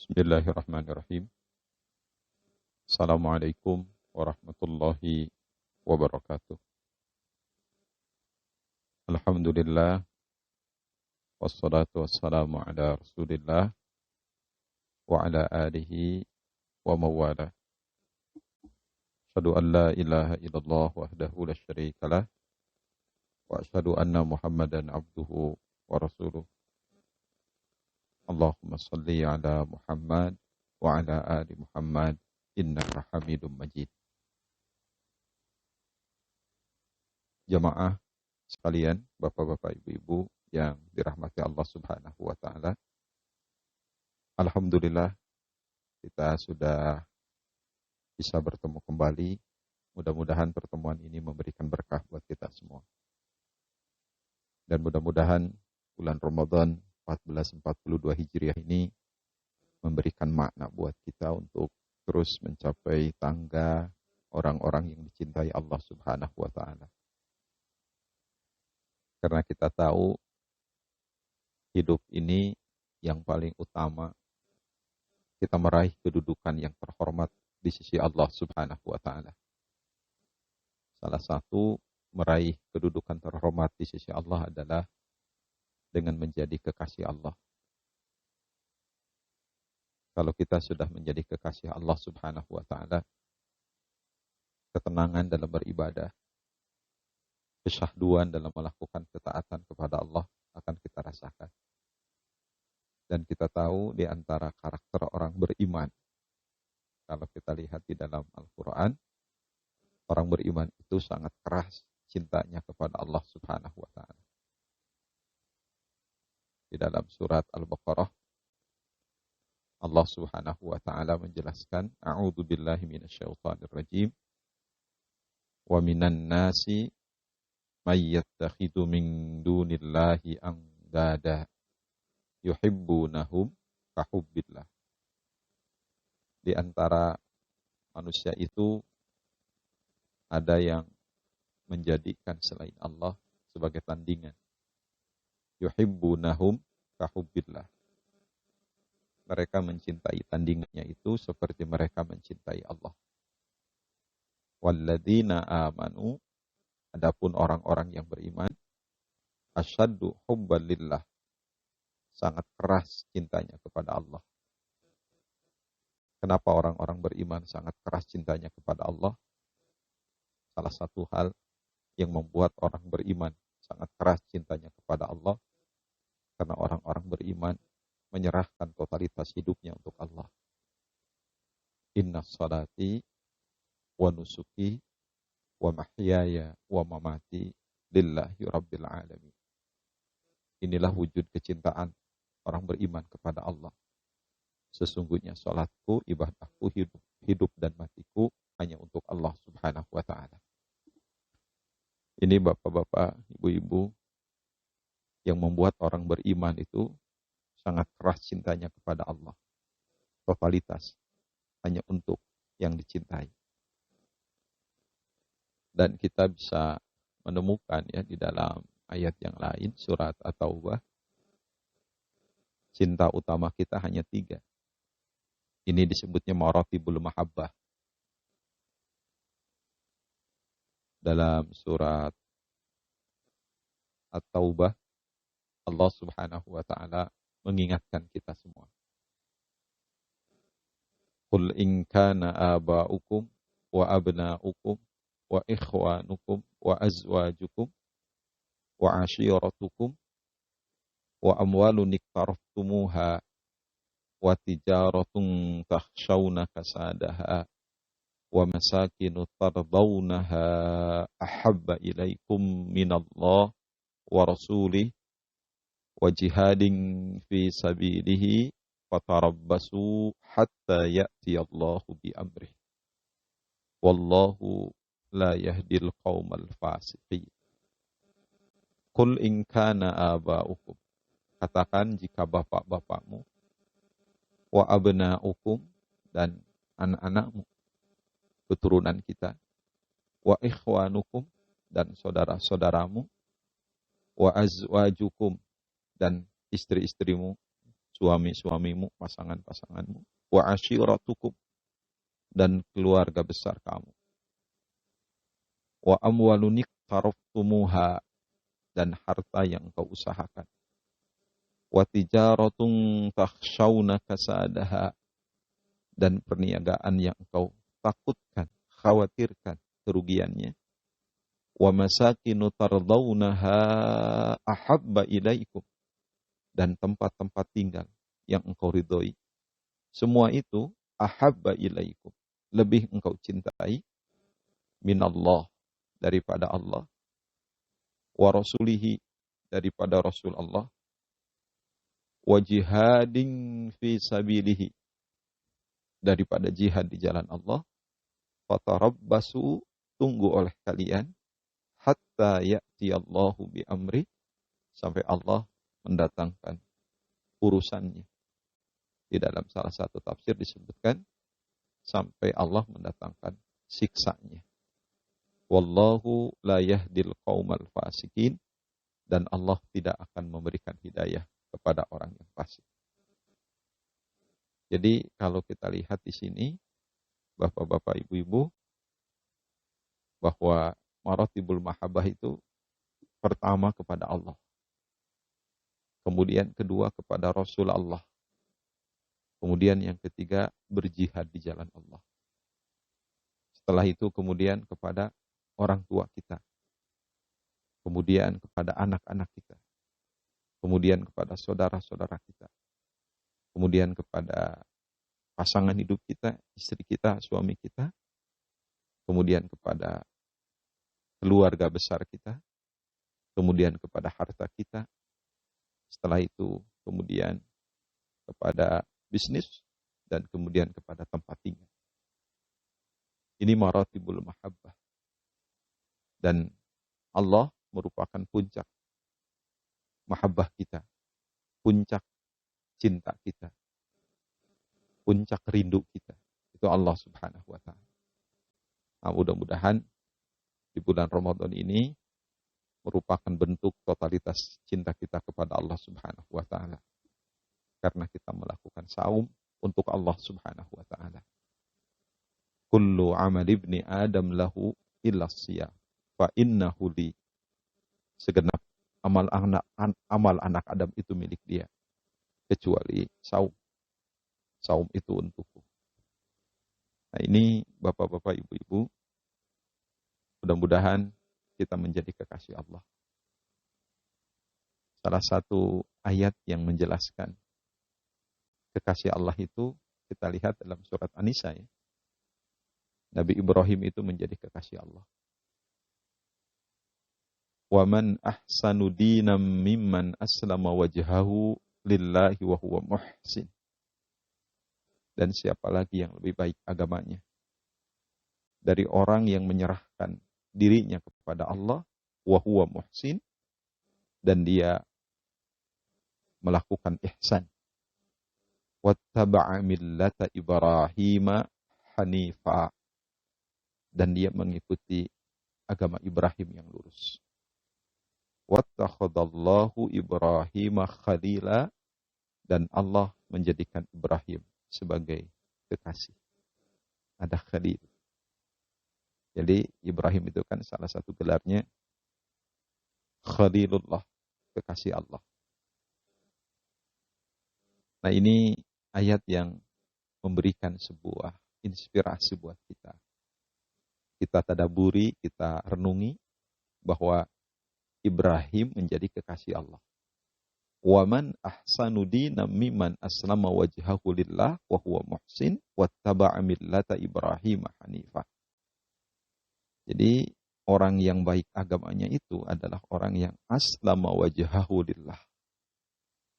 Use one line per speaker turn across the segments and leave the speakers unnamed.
Bismillahirrahmanirrahim. Assalamualaikum warahmatullahi wabarakatuh. Alhamdulillah, wassalatu wassalamu ala rasulillah wa ala alihi wa mawala. Asyhadu an la ilaha illallah wahdahu la syarikalah wa asyhadu anna Muhammadan abduhu wa rasuluh. Allahumma salli ala Muhammad wa ala ali Muhammad innaka Hamidum Majid. Jamaah sekalian, bapak-bapak, ibu-ibu yang dirahmati Allah Subhanahu wa taala. Alhamdulillah kita sudah bisa bertemu kembali. Mudah-mudahan pertemuan ini memberikan berkah buat kita semua. Dan mudah-mudahan bulan Ramadan 1442 Hijriah ini memberikan makna buat kita untuk terus mencapai tangga orang-orang yang dicintai Allah Subhanahu wa taala. Karena kita tahu hidup ini yang paling utama kita meraih kedudukan yang terhormat di sisi Allah Subhanahu wa taala. Salah satu meraih kedudukan terhormat di sisi Allah adalah dengan menjadi kekasih Allah. Kalau kita sudah menjadi kekasih Allah Subhanahu wa taala, ketenangan dalam beribadah, kesyahduan dalam melakukan ketaatan kepada Allah akan kita rasakan. Dan kita tahu di antara karakter orang beriman, kalau kita lihat di dalam Al-Quran, orang beriman itu sangat keras cintanya kepada Allah Subhanahu wa taala. Di dalam surat Al-Baqarah, Allah Subhanahu wa taala menjelaskan, A'udzu billahi minasyaitonir rajim. Wa minan nasi may yattakhidhu min dunillahi andada yuhibbunahum ka hubbillah. Di antara manusia itu ada yang menjadikan selain Allah sebagai tandingan. Yuhibbunahum ka hubbillah. Mereka mencintai tandingannya itu seperti mereka mencintai Allah. Walladzina amanu, adapun orang-orang yang beriman, asyaddu hubban lillah, sangat keras cintanya kepada Allah. Kenapa orang-orang beriman sangat keras cintanya kepada Allah? Salah satu hal yang membuat orang beriman sangat keras cintanya kepada Allah, karena orang-orang beriman menyerahkan totalitas hidupnya untuk Allah. Inna salati wa nusuki wa mahyaya wa mamati lillahi rabbil alamin. Inilah wujud kecintaan orang beriman kepada Allah. Sesungguhnya salatku, ibadahku, hidup dan matiku hanya untuk Allah Subhanahu wa taala. Ini bapak-bapak, ibu-ibu, yang membuat orang beriman itu sangat keras cintanya kepada Allah. Totalitas hanya untuk yang dicintai. Dan kita bisa menemukan ya di dalam ayat yang lain, surat At-Taubah, cinta utama kita hanya 3. Ini disebutnya maratibul mahabbah. Dalam surat At-Taubah, Allah Subhanahu wa taala mengingatkan kita semua. Qul in kana aba'ukum wa abna'ukum wa ikhwanukum wa azwajukum wa ashiratukum wa amwalun iktaraftumuha wa tijaratun takhshawna kasadaha wa masakinu tardawnaha ahabba ilaikum minallah wa rasulih wa jihadin fi sabilihi fatarabbasu hatta ya'tiyallahu bi amrih wallahu la yahdil qaumal fasiqin. Qul in kana aba'ukum, katakan jika bapak-bapakmu, wa abna'ukum, dan anak-anakmu, keturunan kita, wa ikhwanukum, dan saudara-saudaramu, wa azwajukum, dan istri-istrimu, suami-suamimu, pasangan-pasanganmu, wa ashiratukum, dan keluarga besar kamu, wa amwalun iqtaraftumuha, dan harta yang kau usahakan, wa tijaratun takhshawna kasadaha, dan perniagaan yang kau takutkan, khawatirkan kerugiannya, wa masakinu tardawnaha ahabba ilaikum, dan tempat-tempat tinggal yang engkau ridhoi. Semua itu ahabba ilaikum, lebih engkau cintai, minallah, daripada Allah, wa rasulihi, daripada Rasul Allah, wa jihadin fi sabilihi, daripada jihad di jalan Allah, fatarabbasu, tunggu oleh kalian, hatta ya'tiyallahu bi amri, sampai Allah mendatangkan urusannya. Di dalam salah satu tafsir disebutkan sampai Allah mendatangkan siksanya. Wallahu la yahdil qaumal fasikin, dan Allah tidak akan memberikan hidayah kepada orang yang fasik. Jadi kalau kita lihat di sini, bapak-bapak, ibu-ibu, bahwa maratibul mahabbah itu pertama kepada Allah, kemudian kedua kepada Rasul Allah, kemudian yang ketiga berjihad di jalan Allah. Setelah itu kemudian kepada orang tua kita, kemudian kepada anak-anak kita, kemudian kepada saudara-saudara kita, kemudian kepada pasangan hidup kita, istri kita, suami kita, kemudian kepada keluarga besar kita, kemudian kepada harta kita, setelah itu kemudian kepada bisnis, dan kemudian kepada tempat tinggal. Ini maratibul mahabbah. Dan Allah merupakan puncak mahabbah kita, puncak cinta kita, puncak rindu kita. Itu Allah Subhanahu wa ta'ala. Nah, mudah-mudahan di bulan Ramadan ini merupakan bentuk totalitas cinta kita kepada Allah Subhanahu wa ta'ala. Karena kita melakukan saum untuk Allah Subhanahu wa ta'ala. Kullu amal ibni Adam lahu illa siyam, fa innahu li. Segenap amal anak Adam itu milik dia, kecuali saum. Saum itu untukku. Nah, ini bapak-bapak, ibu-ibu, mudah-mudahan kita menjadi kekasih Allah. Salah satu ayat yang menjelaskan kekasih Allah itu kita lihat dalam surat An-Nisa, ya. Nabi Ibrahim itu menjadi kekasih Allah. Wa man ahsanu dinam mimman aslama wajhahu lillahi wa huwa muhsin. Dan siapa lagi yang lebih baik agamanya dari orang yang menyerahkan dirinya kepada Allah, wa huwa muhsin, dan dia melakukan ihsan. Wattaba'a millata Ibrahim hanifa, dan dia mengikuti agama Ibrahim yang lurus. Wattakhadallahu Ibrahim khalila, dan Allah menjadikan Ibrahim sebagai kekasih. Ada khalil. Jadi Ibrahim itu kan salah satu gelarnya Khalilullah, kekasih Allah. Nah, ini ayat yang memberikan sebuah inspirasi buat kita. Kita tadaburi, kita renungi bahwa Ibrahim menjadi kekasih Allah. Wa man ahsanu dinam mimman aslama wajhahu lillah wa huwa muhsin wattaba'a millata Ibrahim hanifah. Jadi orang yang baik agamanya itu adalah orang yang aslama wajhahu lillah.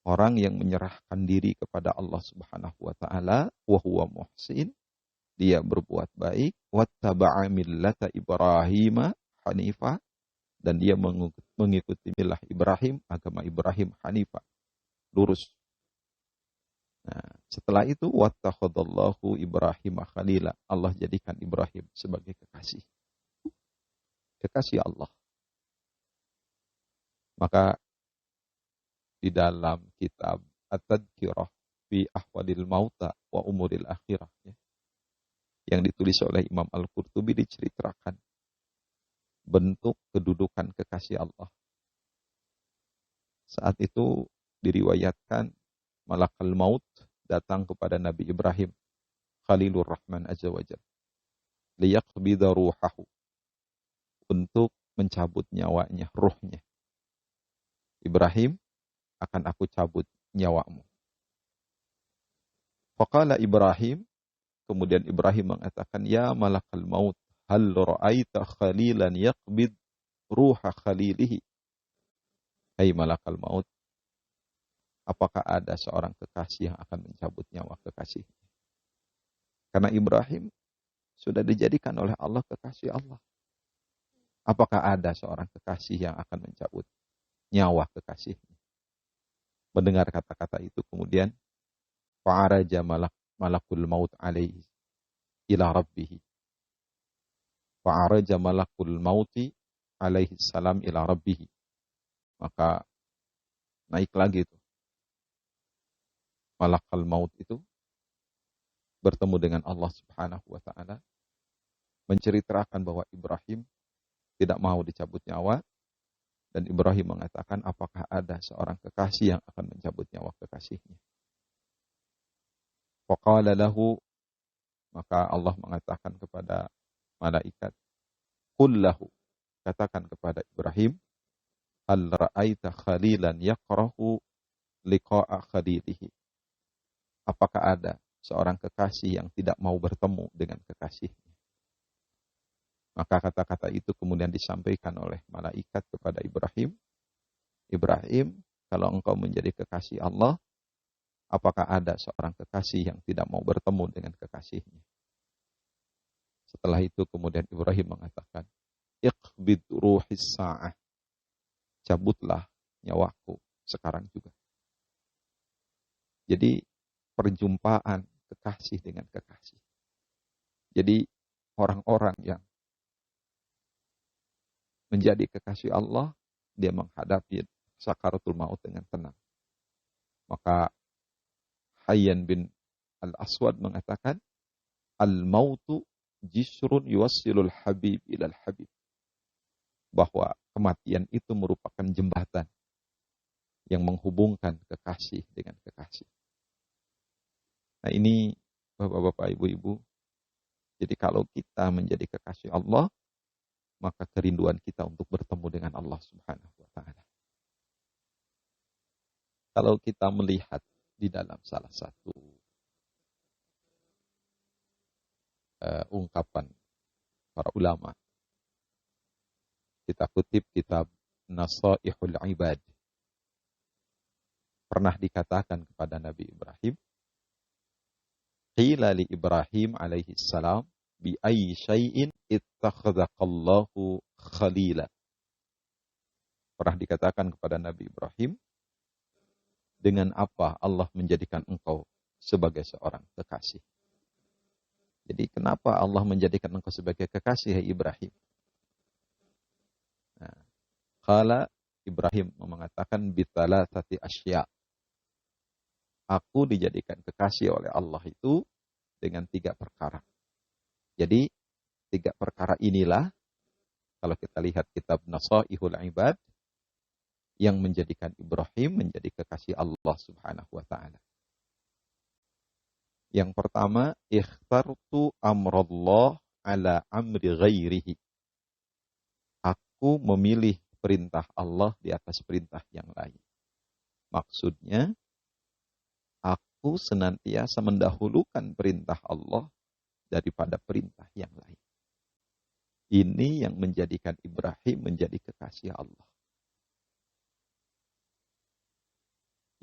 Orang yang menyerahkan diri kepada Allah Subhanahu wa ta'ala, wa huwa muhsin, dia berbuat baik, wattaba'a millata Ibrahim hanifah, dan dia mengikuti milah Ibrahim, agama Ibrahim hanifah, lurus. Nah, setelah itu wattakhadallahu Ibrahim khalila, Allah jadikan Ibrahim sebagai kekasih. Kekasih Allah. Maka di dalam kitab At-Tadhkirah fi Ahwadil Mauta wa Umuril Akhirah, ya, yang ditulis oleh Imam Al-Qurtubi, diceritakan bentuk kedudukan kekasih Allah. Saat itu diriwayatkan malakal maut datang kepada Nabi Ibrahim Khalilur Rahman Azza wa Jalla liyaqbida ruhahu, untuk mencabut nyawanya, ruhnya. Ibrahim, akan aku cabut nyawamu. Faqala Ibrahim, kemudian Ibrahim mengatakan, ya malakal maut, hal ra'aita khalilan yaqbid ruha khalilihi. Hai malakal maut, apakah ada seorang kekasih yang akan mencabut nyawa kekasihnya? Karena Ibrahim sudah dijadikan oleh Allah kekasih Allah. Apakah ada seorang kekasih yang akan mencabut nyawa kekasihnya? Mendengar kata-kata itu, kemudian fa'araja malakul maut alaihi ila rabbih. Fa'araja malakul mauti alaihi salam ila rabbih. Maka naik lagi itu. Malakul maut itu bertemu dengan Allah Subhanahu wa taala, menceritakan bahwa Ibrahim tidak mau dicabut nyawa, dan Ibrahim mengatakan, apakah ada seorang kekasih yang akan mencabut nyawa kekasihnya? Faqala lahu, maka Allah mengatakan kepada malaikat, qul lahu, katakan kepada Ibrahim, hal ra'aita khalilan yakrahu liqa'a khalilihi. Apakah ada seorang kekasih yang tidak mau bertemu dengan kekasihnya? Maka kata-kata itu kemudian disampaikan oleh malaikat kepada Ibrahim. Ibrahim, kalau engkau menjadi kekasih Allah, apakah ada seorang kekasih yang tidak mau bertemu dengan kekasihnya? Setelah itu kemudian Ibrahim mengatakan, iqbid ruhis sa'ah, cabutlah nyawaku sekarang juga. Jadi perjumpaan kekasih dengan kekasih. Jadi orang-orang yang menjadi kekasih Allah, dia menghadapi sakaratul maut dengan tenang. Maka Hayyan bin Al-Aswad mengatakan, al-mautu jisrun yuwassilul habib ilal habib. Bahwa kematian itu merupakan jembatan yang menghubungkan kekasih dengan kekasih. Nah ini Bapak-bapak, Ibu-ibu, jadi kalau kita menjadi kekasih Allah, maka kerinduan kita untuk bertemu dengan Allah Subhanahu wa taala. Kalau kita melihat di dalam salah satu ungkapan para ulama, kita kutip kitab Nasaihul Ibad, pernah dikatakan kepada Nabi Ibrahim, qila li Ibrahim alaihi salam, bi ayyi syai'in ittakhadhakallahu khalila. Pernah dikatakan kepada Nabi Ibrahim, dengan apa Allah menjadikan engkau sebagai seorang kekasih? Jadi kenapa Allah menjadikan engkau sebagai kekasih, hai Ibrahim? Nah, qala, Ibrahim mengatakan, bitalasati asya. Aku dijadikan kekasih oleh Allah itu dengan 3 perkara. Jadi 3 perkara inilah, kalau kita lihat kitab Nasaihul Ibad, yang menjadikan Ibrahim menjadi kekasih Allah Subhanahu wa taala. Yang pertama, ikhtartu amrallah ala amri ghairihi. Aku memilih perintah Allah di atas perintah yang lain. Maksudnya, aku senantiasa mendahulukan perintah Allah daripada perintah yang lain. Ini yang menjadikan Ibrahim menjadi kekasih Allah.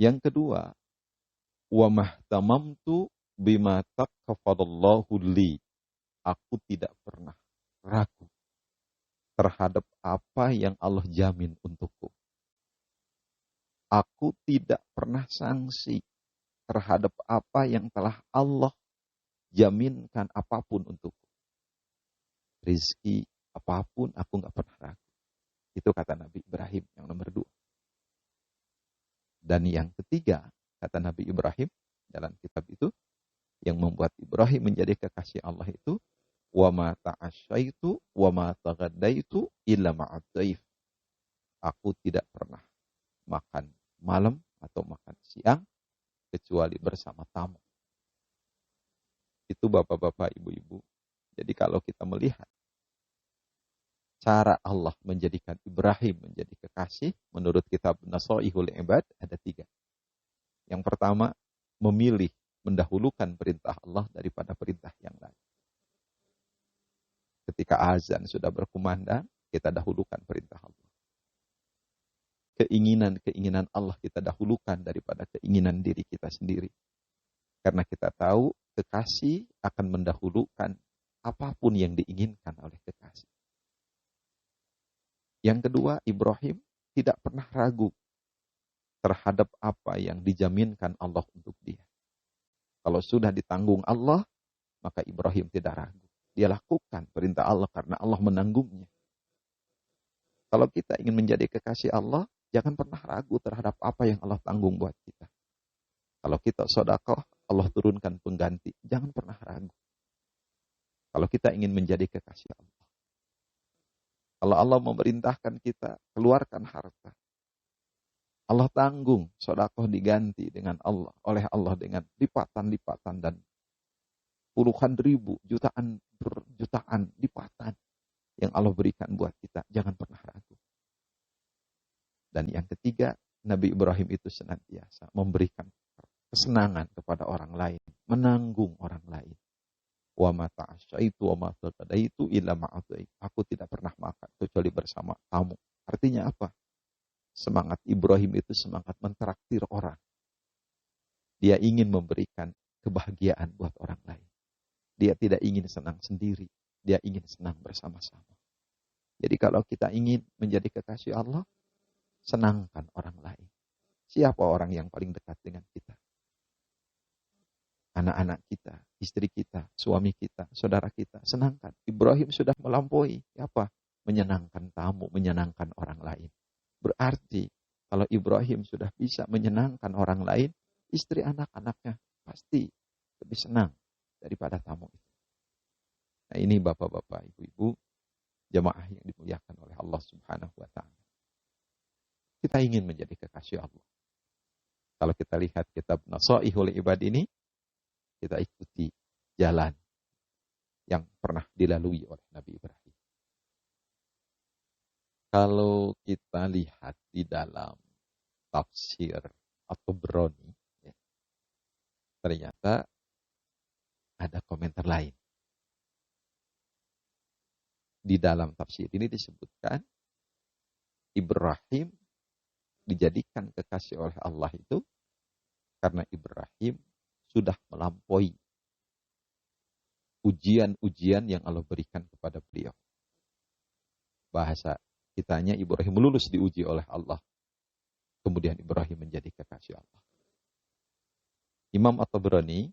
Yang kedua, wa mahtamamtu bima taqaffadallahu li. Aku tidak pernah ragu terhadap apa yang Allah jamin untukku. Aku tidak pernah sangsi terhadap apa yang telah Allah jaminkan apapun untukku. Rizki apapun aku nggak pernah ragu. Itu kata Nabi Ibrahim yang nomor 2. Dan yang ketiga, kata Nabi Ibrahim dalam kitab itu, yang membuat Ibrahim menjadi kekasih Allah itu, wa ma ta'asyaitu wa ma taghaddaitu illa ma'ad dhaif. Aku tidak pernah makan malam atau makan siang kecuali bersama tamu. Itu bapak-bapak, ibu-ibu. Jadi kalau kita melihat cara Allah menjadikan Ibrahim menjadi kekasih, menurut kitab Nasaihul Ibad ada 3. Yang pertama, memilih mendahulukan perintah Allah daripada perintah yang lain. Ketika azan sudah berkumandang, kita dahulukan perintah Allah. Keinginan-keinginan Allah kita dahulukan daripada keinginan diri kita sendiri. Karena kita tahu kekasih akan mendahulukan apapun yang diinginkan oleh kekasih. Yang kedua, Ibrahim tidak pernah ragu terhadap apa yang dijaminkan Allah untuk dia. Kalau sudah ditanggung Allah, maka Ibrahim tidak ragu. Dia lakukan perintah Allah karena Allah menanggungnya. Kalau kita ingin menjadi kekasih Allah, jangan pernah ragu terhadap apa yang Allah tanggung buat kita. Kalau kita sedekah, Allah turunkan pengganti. Jangan pernah ragu. Kalau kita ingin menjadi kekasih Allah. Kalau Allah memerintahkan kita, keluarkan harta. Allah tanggung, sedekah diganti dengan Allah, oleh Allah dengan lipatan-lipatan dan puluhan ribu, jutaan berjutaan lipatan yang Allah berikan buat kita. Jangan pernah ragu. Dan yang ketiga, Nabi Ibrahim itu senantiasa memberikan kesenangan kepada orang lain, menanggung orang lain. Wa ma ta'asyaitu wa ma taqadaitu illa ma'adai. Aku tidak pernah makan kecuali bersama tamu. Artinya apa? Semangat Ibrahim itu semangat mentraktir orang. Dia ingin memberikan kebahagiaan buat orang lain. Dia tidak ingin senang sendiri. Dia ingin senang bersama-sama. Jadi kalau kita ingin menjadi kekasih Allah, senangkan orang lain. Siapa orang yang paling dekat dengan kita? Anak-anak kita, istri kita, suami kita, saudara kita, senangkan. Ibrahim sudah melampaui apa? Menyenangkan tamu, menyenangkan orang lain. Berarti kalau Ibrahim sudah bisa menyenangkan orang lain, istri anak-anaknya pasti lebih senang daripada tamu itu. Nah ini bapak-bapak, ibu-ibu, jamaah yang dimuliakan oleh Allah Subhanahu wa Ta'ala. Kita ingin menjadi kekasih Allah. Kalau kita lihat kitab Nasaihul Ibad ini, kita ikuti jalan yang pernah dilalui oleh Nabi Ibrahim. Kalau kita lihat di dalam tafsir At-Tabrani, ya, ternyata ada komentar lain. Di dalam tafsir ini disebutkan Ibrahim dijadikan kekasih oleh Allah itu karena Ibrahim sudah melampaui ujian-ujian yang Allah berikan kepada beliau. Bahasa kitanya Ibrahim lulus diuji oleh Allah. Kemudian Ibrahim menjadi kekasih Allah. Imam At-Tabrani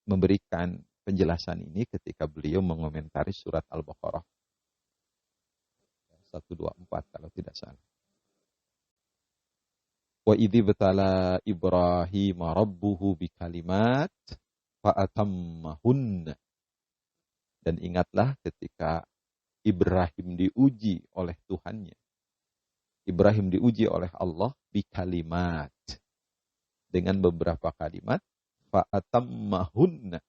memberikan penjelasan ini ketika beliau mengomentari surat Al-Baqarah 124 kalau tidak salah. Wa idzi batala Ibrahim rabbuhu bikalimat fa'atammahunna. Dan ingatlah ketika Ibrahim diuji oleh Tuhannya. Ibrahim diuji oleh Allah bikalimat. Dengan beberapa kalimat fa'atammahunna.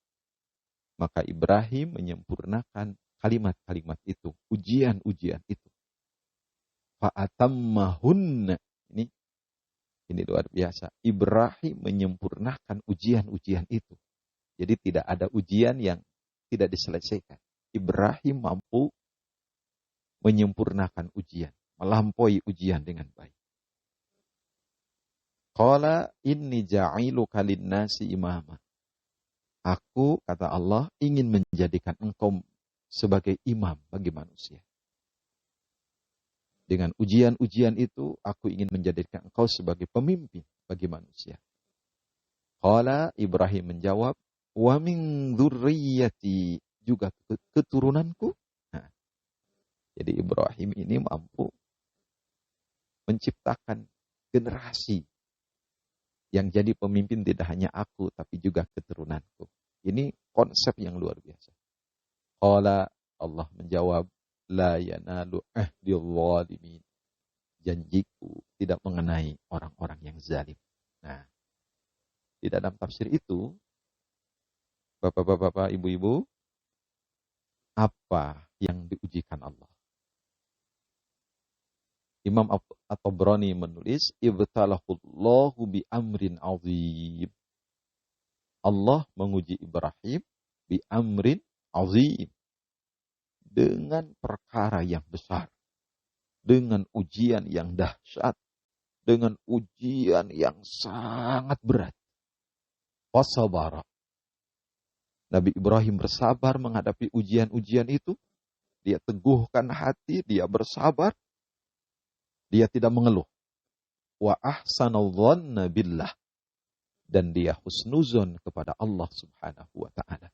Maka Ibrahim menyempurnakan kalimat-kalimat itu, ujian-ujian itu. Fa'atammahunna. Ini luar biasa. Ibrahim menyempurnakan ujian-ujian itu. Jadi tidak ada ujian yang tidak diselesaikan. Ibrahim mampu menyempurnakan ujian. Melampaui ujian dengan baik. Qala inni ja'iluka linnasi imama. Aku, kata Allah, ingin menjadikan engkau sebagai imam bagi manusia. Dengan ujian-ujian itu, aku ingin menjadikan engkau sebagai pemimpin bagi manusia. Qala Ibrahim menjawab, wa min dzurriyyati, juga keturunanku. Nah, jadi Ibrahim ini mampu menciptakan generasi Yang jadi pemimpin tidak hanya aku, tapi juga keturunanku. Ini konsep yang luar biasa. Qala, Allah menjawab, la yanalu ahdil zalimin. Janjiku tidak mengenai orang-orang yang zalim. Nah, di dalam tafsir itu, bapak-bapak, ibu-ibu, apa yang diujikan Allah? Imam At-Tabrani menulis, ibtalahullahu bi amrin azim. Allah menguji Ibrahim bi amrin azim. Dengan perkara yang besar. Dengan ujian yang dahsyat. Dengan ujian yang sangat berat. Wasabara. Nabi Ibrahim bersabar menghadapi ujian-ujian itu. Dia teguhkan hati, dia bersabar. Dia tidak mengeluh. Wa ahsanal dhanna billah. Dan dia husnuzon kepada Allah subhanahu wa ta'ala.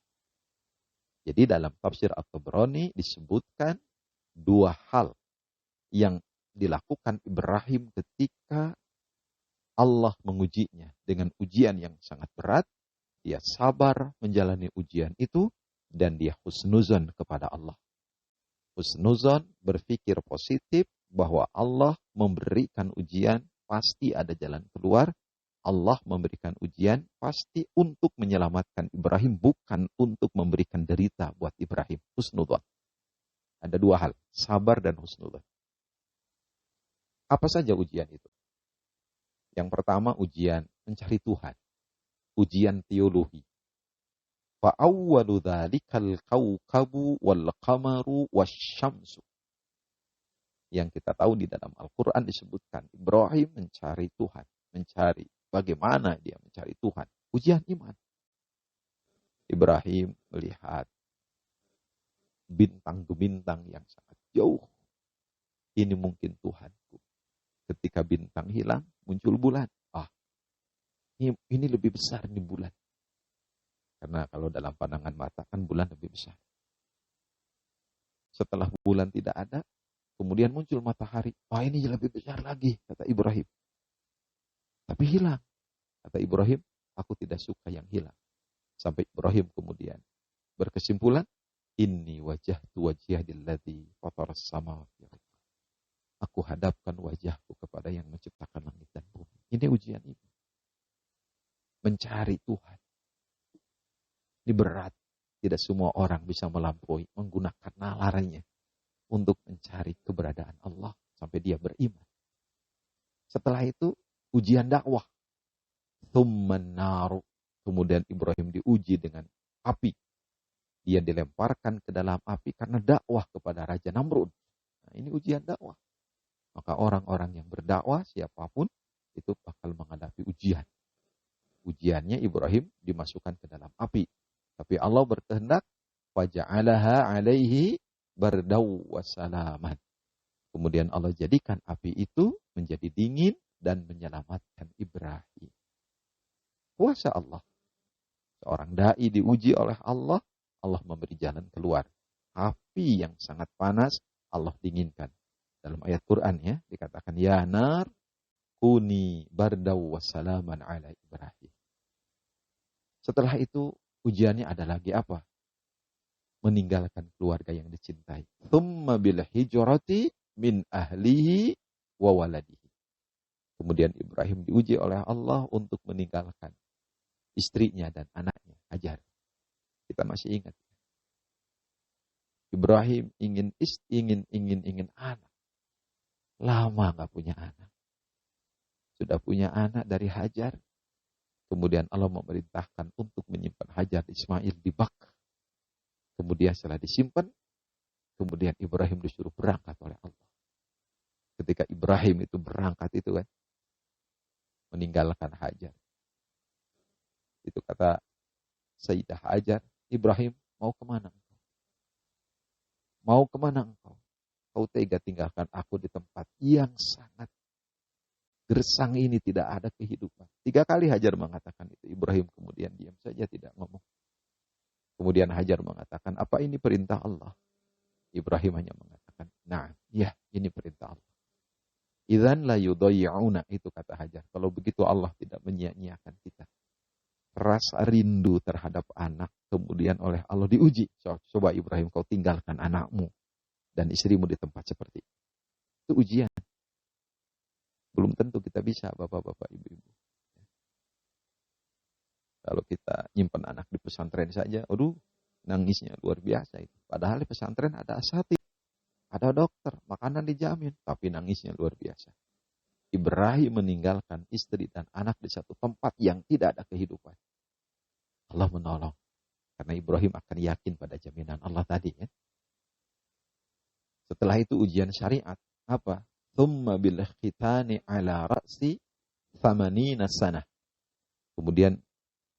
Jadi dalam tafsir At-Tabrani disebutkan dua hal yang dilakukan Ibrahim ketika Allah mengujinya dengan ujian yang sangat berat. Dia sabar menjalani ujian itu dan dia husnuzon kepada Allah. Husnuzon berpikir positif bahwa Allah memberikan ujian pasti ada jalan keluar. Allah memberikan ujian pasti untuk menyelamatkan Ibrahim, bukan untuk memberikan derita buat Ibrahim. Husnuzon. Ada dua hal, sabar dan husnuzon. Apa saja ujian itu? Yang pertama ujian mencari Tuhan. Ujian teologi. Fa'awwalu dhalikal kawkabu wal qamaru wasyamsu. Yang kita tahu di dalam Al-Quran disebutkan Ibrahim mencari Tuhan. Mencari bagaimana dia mencari Tuhan. Ujian iman. Ibrahim melihat bintang-bintang yang sangat jauh. Ini mungkin Tuhanku. Ketika bintang hilang, muncul bulan. Ini lebih besar nih bulan. Karena kalau dalam pandangan mata kan bulan lebih besar. Setelah bulan tidak ada, kemudian muncul matahari. Ini lebih besar lagi, kata Ibrahim. Tapi hilang. Kata Ibrahim, aku tidak suka yang hilang. Sampai Ibrahim kemudian berkesimpulan, inni wajahtu wajhiya lilladzi fataras samawati wal ardh. Aku hadapkan wajahku kepada yang menciptakan langit dan bumi. Ini ujian ini. Mencari Tuhan. Ini berat. Tidak semua orang bisa melampaui, menggunakan nalarnya untuk mencari keberadaan Allah sampai dia beriman. Setelah itu, ujian dakwah. Tsumman naru. Kemudian Ibrahim diuji dengan api. Dia dilemparkan ke dalam api karena dakwah kepada Raja Namrud. Nah, ini ujian dakwah. Maka orang-orang yang berdakwah, siapapun, itu bakal menghadapi ujian. Ujiannya Ibrahim dimasukkan ke dalam api. Tapi Allah berkehendak, faja'alaha alaihi bardaw wassalaman. Kemudian Allah jadikan api itu menjadi dingin dan menyelamatkan Ibrahim. Kuasa Allah. Seorang da'i diuji oleh Allah, Allah memberi jalan keluar. Api yang sangat panas, Allah dinginkan. Dalam ayat Quran ya, dikatakan, ya nar, kuni bardaw wassalaman ala Ibrahim. Setelah itu, ujiannya ada lagi apa? Meninggalkan keluarga yang dicintai. Thumma bil hijrati min ahlihi wa waladihi. Kemudian Ibrahim diuji oleh Allah untuk meninggalkan istrinya dan anaknya, Hajar. Kita masih ingat. Ibrahim ingin anak. Lama nggak punya anak. Sudah punya anak dari Hajar. Kemudian Allah memerintahkan untuk menyimpan Hajar Ismail di bak. Kemudian setelah disimpan, kemudian Ibrahim disuruh berangkat oleh Allah. Ketika Ibrahim itu berangkat itu kan, meninggalkan Hajar. Itu kata Sayyidah Hajar, Ibrahim, mau kemana engkau? Mau kemana engkau? Kau tega tinggalkan aku di tempat yang sangat gersang ini, tidak ada kehidupan. 3 kali Hajar mengatakan itu. Ibrahim kemudian diam saja, tidak ngomong. Kemudian Hajar mengatakan, apa ini perintah Allah? Ibrahim hanya mengatakan, nah, ya, ini perintah Allah. Idzan la yudayyi'una, itu kata Hajar. Kalau begitu Allah tidak menyia-nyiakan kita. Rasa rindu terhadap anak kemudian oleh Allah diuji. Coba Ibrahim, kau tinggalkan anakmu dan istrimu di tempat seperti itu. Itu ujian. Belum tentu kita bisa, bapak-bapak, ibu-ibu. Kalau kita nyimpan anak di pesantren saja, aduh, nangisnya luar biasa itu. Padahal di pesantren ada asatidz, ada dokter, makanan dijamin, tapi nangisnya luar biasa. Ibrahim meninggalkan istri dan anak di satu tempat yang tidak ada kehidupan. Allah menolong. Karena Ibrahim akan yakin pada jaminan Allah tadi. Ya. Setelah itu ujian syariat. Apa? Thumma bil khitani ala ra'si thamanina sanah. Kemudian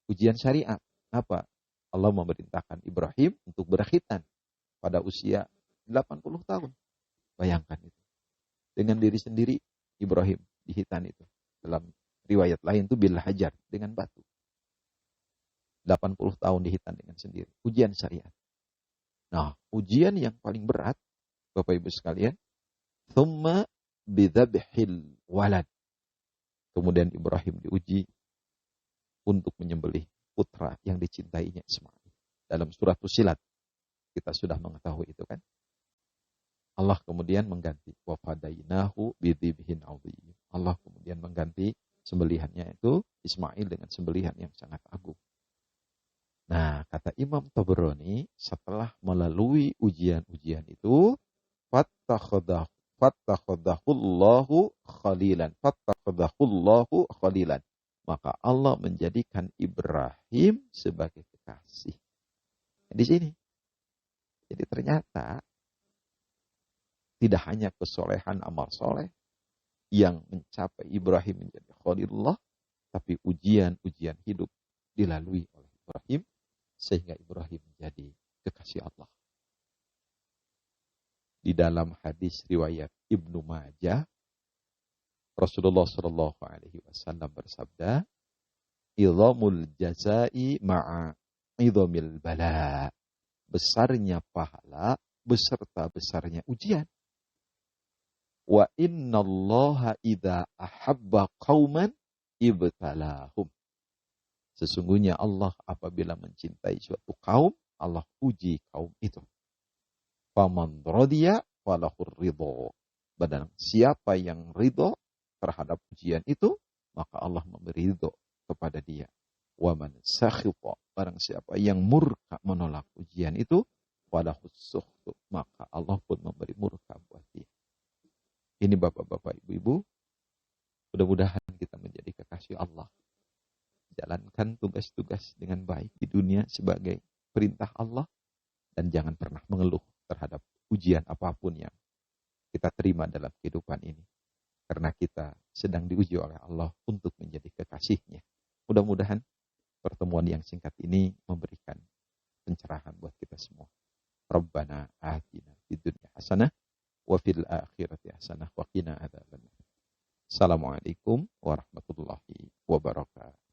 ujian syariat. Apa? Allah memerintahkan Ibrahim untuk berkhitan pada usia 80 tahun. Bayangkan itu. Dengan diri sendiri Ibrahim dihitan itu. Dalam riwayat lain itu bil hajar, dengan batu. 80 tahun dihitan dengan sendiri. Ujian syariat. Nah, ujian yang paling berat, Bapak Ibu sekalian, thumma bidzabhil walad. Kemudian Ibrahim diuji untuk menyembelih putra yang dicintainya Ismail. Dalam surat Fussilat kita sudah mengetahui itu kan. Allah kemudian mengganti wa fadainahu bidzibhin adzim. Allah kemudian mengganti sembelihannya itu Ismail dengan sembelihan yang sangat agung. Nah, kata Imam Tabrani, setelah melalui ujian-ujian itu, fattakhadahullahu khalilan. Maka Allah menjadikan Ibrahim sebagai kekasih. Di sini. Jadi ternyata tidak hanya kesolehan amal soleh yang mencapai Ibrahim menjadi khalilullah, tapi ujian-ujian hidup dilalui oleh Ibrahim sehingga Ibrahim menjadi kekasih Allah. Di dalam hadis riwayat Ibnu Majah, Rasulullah Shallallahu Alaihi Wasallam bersabda, "Idhamul jazai ma'a idhamil bala." Besarnya pahala beserta besarnya ujian. Wa innallaha idza ahabba qauman ibtalahum. Sesungguhnya Allah apabila mencintai suatu kaum, Allah uji kaum itu. Faman radiya falahur ridho. Barang siapa yang ridho terhadap ujian itu, maka Allah memberi ridho kepada dia. Wa man sakhita, barang siapa yang murka menolak ujian itu, falahus sukhtu, maka Allah pun memberi murka buat dia. Ini bapak-bapak, ibu-ibu, mudah-mudahan kita menjadi kekasih Allah. Jalankan tugas-tugas dengan baik di dunia sebagai perintah Allah, dan jangan pernah mengeluh terhadap ujian apapun yang kita terima dalam kehidupan ini. Karena kita sedang diuji oleh Allah untuk menjadi kekasihnya. Mudah-mudahan pertemuan yang singkat ini memberikan pencerahan buat kita semua. Rabbana atina fid dunya hasanah wa fil akhirati hasanah wa qina adzabannar. Assalamualaikum warahmatullahi wabarakatuh.